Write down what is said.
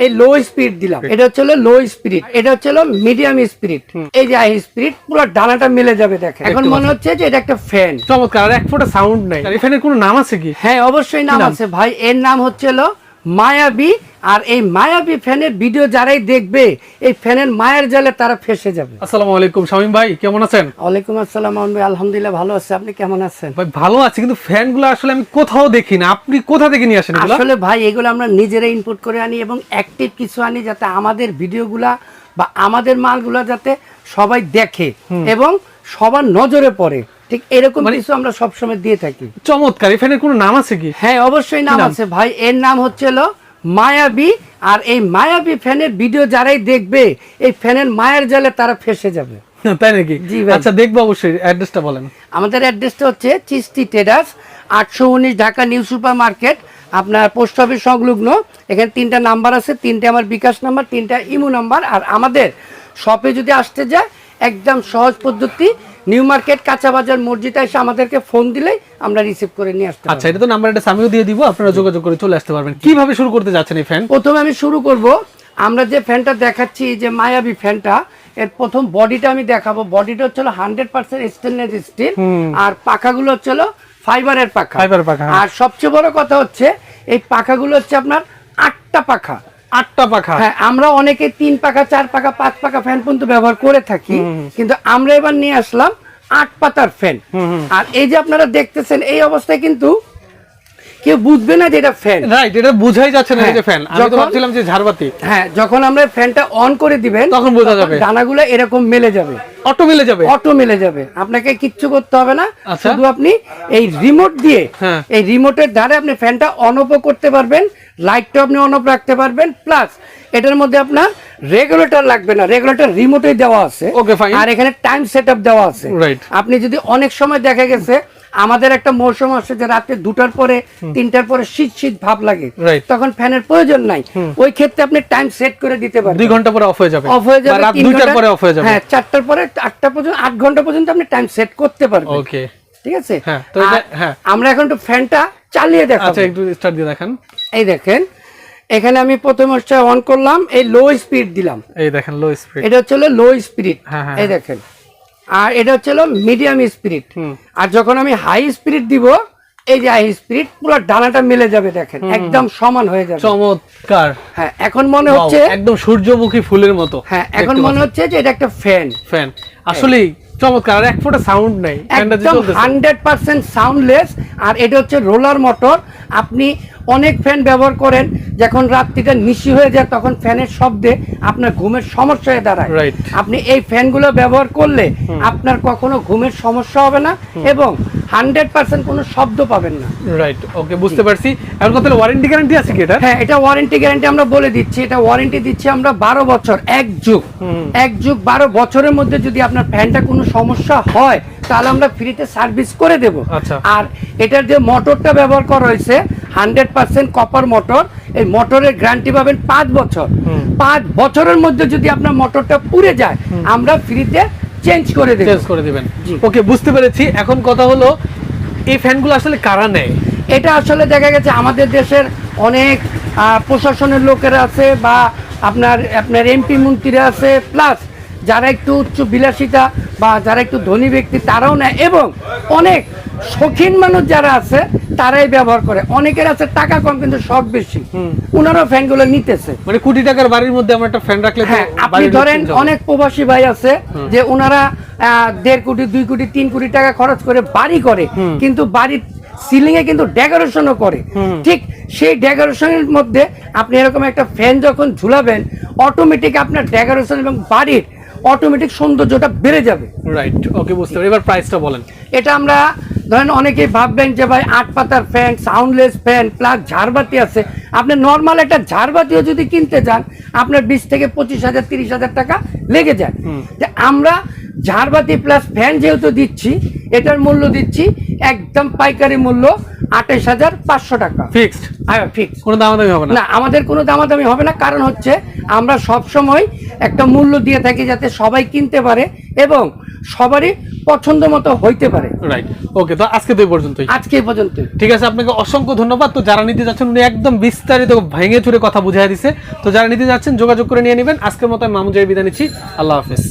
এই low speed দিলাম, এটা হচ্ছে লো স্পিড, এটা হচ্ছে মিডিয়াম স্পিড, এই যে হাই স্পিড, পুরো ডানাটা মিলে যাবে। দেখেন এখন মনে হচ্ছে যে এটা একটা ফ্যান। চমৎকার। এক ফোঁটা সাউন্ড নাই। এই ফ্যানের কোনো নাম আছে কি? হ্যাঁ অবশ্যই নাম আছে ভাই, এর নাম হচ্ছে মায়াবী। আর এই মায়াবী ফ্যানের ভিডিও যারাই দেখবে এই ফ্যানের মায়ের জালে তারা ফেসে যাবে। আসসালামু আলাইকুম শামীম ভাই, কেমন আছেন? ওয়ালাইকুম আসসালাম আলম ভাই, আলহামদুলিল্লাহ ভালো আছে, আপনি কেমন আছেন? ভাই ভালো আছি, কিন্তু ফ্যানগুলো আসলে আমি কোথাও দেখি না, আপনি কোথা থেকে নিয়ে আসেন এগুলো? আসলে ভাই এগুলো আমরা নিজেরাই ইনপুট করে আনি এবং অ্যাক্টিভ কিছু আনি, যাতে আমাদের ভিডিওগুলা বা আমাদের মালগুলা যাতে সবাই দেখে এবং সবার নজরে পড়ে, ঠিক এরকম কিছু আমরা সবসময় দিয়ে থাকি। চমৎকার। এই ফ্যানের কোনো নাম আছে কি? হ্যাঁ অবশ্যই নাম আছে ভাই, এর নাম হচ্ছে মায়াবী। আর এই মায়াবী ফ্যানের ভিডিও যারাই দেখবে এই ফ্যানের মায়ের জালে তারা ফেসে যাবে। তাই নাকি? জি ভাই। আচ্ছা দেখবো অবশ্যই। অ্যাড্রেসটা বলেন। আমাদের অ্যাড্রেসটা হচ্ছে Chishti traders, 819 Dhaka new super market, আপনার পোস্ট অফিস সংলগ্ন। এখানে 3টা নাম্বার আছে, 3টে আমার বিকাশ নাম্বার, 3টা ইমো নাম্বার। আর আমাদের শপে যদি আসতে যায় একদম সহজ পদ্ধতি, নিউ মার্কেট কাঁচা বাজার মসজিদে এসে আমাদেরকে ফোন দিলেই আমরা রিসিভ করে নিয়ে আসতে। আচ্ছা, এটা তো নাম্বার একটা আমিও দিয়ে দিব, আপনারা যোগাযোগ করে চলে আসতে পারবেন। কিভাবে শুরু করতে যাচ্ছেন এই ফ্যান? প্রথমে আমি শুরু করব, আমরা যে ফ্যানটা দেখাচ্ছি যে মায়াবী ফ্যানটা, এর প্রথম বডিটা আমি দেখাবো। বডিটা হচ্ছে 100% স্টেনলেস স্টিল, আর পাখাগুলো হচ্ছে ফাইবারের পাখা। আর সবচেয়ে বড় কথা হচ্ছে এই পাখাগুলো হচ্ছে আপনার 8টা পাখা। 8টা পাখা? হ্যাঁ, আমরা অনেকে 3 পাখা 4 পাখা 5 পাখা ফ্যান পর্যন্ত ব্যবহার করে থাকি, কিন্তু আমরা এবার নিয়ে আসলাম 8 পাতার ফ্যান। আর এই যে আপনারা দেখতেছেন এই অবস্থায় কিন্তু কেউ বুঝবে না যে এটা ফ্যান। রাইট, এটা বুঝাই যাচ্ছে না যে ফ্যান। আমি তো ভাবছিলাম যে ঝাড়বাতি। হ্যাঁ, যখন আমরা ফ্যানটা অন করে দিবেন তখন বোঝা যাবে, দানাগুলো এরকম মেলে যাবে, অটো মিলে যাবে। অটো মিলে যাবে, আপনাকে কিচ্ছু করতে হবে না। আচ্ছা। শুধু আপনি এই রিমোট দিয়ে, হ্যাঁ, এই রিমোটের দ্বারা আপনি ফ্যানটা অন অফ করতে পারবেন, লাইটটা আপনি অন অফ রাখতে পারবেন, প্লাস এটার মধ্যে আপনার রেগুলেটর লাগবে না, রেগুলেটর রিমোটেই দেওয়া আছে। Okay fine. আর এখানে টাইম সেটআপ দেওয়া আছে। রাইট। আপনি যদি অনেক সময় দেখা গেছে আমাদের একটা মৌসুম আসছে যে রাতে 2টার পরে 3টার পরে শীত শীত ভাব লাগে, তখন ফ্যানের প্রয়োজন নাই, ওই ক্ষেত্রে আপনি টাইম সেট করে দিতে পারবেন। 2 ঘন্টা পরে অফ হয়ে যাবে, অফ হয়ে যাবে, রাত 2টার পরে অফ হয়ে যাবে। হ্যাঁ, 4টার পরে 8টা পর্যন্ত, 8 ঘন্টা পর্যন্ত আপনি টাইম সেট করতে পারবেন। ওকে, ঠিক আছে। হ্যাঁ, তো হ্যাঁ আমরা এখন একটু ফ্যানটা চালিয়ে দেখাবো। আচ্ছা, একটু স্টার্ট দিয়ে দেখান। এই দেখেন, এখানে আমি প্রথমে অন করলাম, এই লো স্পিড দিলাম, এই দেখেন লো স্পিড, এটা হচ্ছে লো স্পিড। হ্যাঁ, এই দেখেন, আর এটা হচ্ছে মিডিয়াম স্পিড। আর যখন আমি হাই স্পিড দিব, এই যে হাই স্পিড, পুরো ডানাটা মিলে যাবে। দেখেন একদম সমান হয়ে যাবে। চমৎকার। হ্যাঁ, এখন মনে হচ্ছে একদম সূর্যমুখী ফুলের মতো। হ্যাঁ, এখন মনে হচ্ছে যে এটা একটা ফ্যান। ফ্যান আসলেই চমৎকার। আর এক ফোঁটা সাউন্ড নাই, ফ্যানটা যে চলতেছে 100% সাউন্ডলেস। আর এটা হচ্ছে রোলার মোটর। আপনি অনেক ফ্যান ব্যবহার করেন, যখন রাত্রিটা নিশি হয়ে যায় তখন ফ্যানের শব্দে আপনার ঘুমের সমস্যা হয়ে দাঁড়ায়। আপনি এই ফ্যানগুলো ব্যবহার করলে আপনার কখনো ঘুমের সমস্যা হবে না এবং 100% কোনো শব্দ পাবেন না। রাইট, ওকে, বুঝতে পারছি। এখন কথা হলো, ওয়ারেন্টি গ্যারান্টি আছে কি এটা? হ্যাঁ, এটা ওয়ারেন্টি গ্যারান্টি আমরা বলে দিচ্ছি। এটা ওয়ারেন্টি দিচ্ছি আমরা 12 বছর, এক যুগ 12 বছরের মধ্যে যদি আপনার ফ্যানটা কোনো সমস্যা হয় তাহলে আমরা ফ্রিতে সার্ভিস করে দেব। আচ্ছা। আর এটার যে মোটরটা ব্যবহার করা হয়েছে 100% কপার মোটর, এই মোটরের গ্যারান্টি পাবেন 5 বছর। 5 বছরের মধ্যে যদি আপনার মোটরটা পুড়ে যায় আমরা ফ্রিতে চেঞ্জ করে দেবেন। ওকে, বুঝতে পেরেছি। এখন কথা হলো, এই ফ্যানগুলো আসলে কারা নেয়? এটা আসলে দেখা গেছে আমাদের দেশের অনেক প্রশাসনের লোকেরা আছে, বা আপনার এমপি মন্ত্রীরা আছে, প্লাস যারা একটু উচ্চ বিলাসিতা বা যারা একটু ধনী ব্যক্তি তারাও নেয়, এবং অনেক শৌখিন মানুষ যারা আছে তারাই ব্যবহার করে। অনেকের আছে টাকা কম কিন্তু শখ বেশি, ওনারাও ফ্যানগুলো নিতেছে। মানে কোটি টাকার বাড়ির মধ্যে আমরা একটা ফ্যান রাখলে, হ্যাঁ, আপনি ধরেন অনেক প্রবাসী ভাই আছে যে ওনারা 1.5 কোটি 2 কোটি 3 কোটি টাকা খরচ করে বাড়ি করে, কিন্তু বাড়ির সিলিং এ কিন্তু ডেকোরেশনও করে। ঠিক সেই ডেকোরেশনের মধ্যে আপনি এরকম একটা ফ্যান যখন ঝুলাবেন, অটোমেটিক আপনার ডেকোরেশন এবং বাড়ির অটোমেটিক সৌন্দর্যটা বেড়ে যাবে। রাইট, ওকে, বুঝতে পারি। এবার প্রাইসটা বলেন। এটা আমরা ধরেন অনেকেই ভাববেন যে ভাই 8 পাতার ফ্যান, সাউন্ডলেস ফ্যান, প্লাস ঝাড়বাতি আছে। আপনি নর্মাল একটা ঝাড়বাতিও যদি কিনতে যান আপনার 20 থেকে 25,000 30,000 টাকা লেগে যায়। আমরা ঝাড়বাতি প্লাস ফ্যান যেহেতু দিচ্ছি, এটার মূল্য দিচ্ছি একদম পাইকারি মূল্য 28,500 টাকা। ফিক্সড? হ্যাঁ, ফিক্সড, কোনো দামাদামি হবে না? না, আমাদের কোনো দামাদামি হবে না। কারণ হচ্ছে আমরা সব সময় একটা মূল্য দিয়ে থাকি যাতে সবাই কিনতে পারে এবং সবারই পছন্দ মতো হইতে পারে। রাইট, ওকে, তো আজকে তো এই পর্যন্তই। আজকে এই পর্যন্ত। ঠিক আছে, আপনাকে অসংখ্য ধন্যবাদ। তো যারা নিতে যাচ্ছেন উনি একদম বিস্তারিত ভেঙে চুরে কথা বুঝাই দিছে। তো যারা নিতে যাচ্ছেন যোগাযোগ করে নিয়ে নেবেন। আজকের মতো আমি মামুন জাই বিদায় নিচ্ছি। আল্লাহ হাফেজ।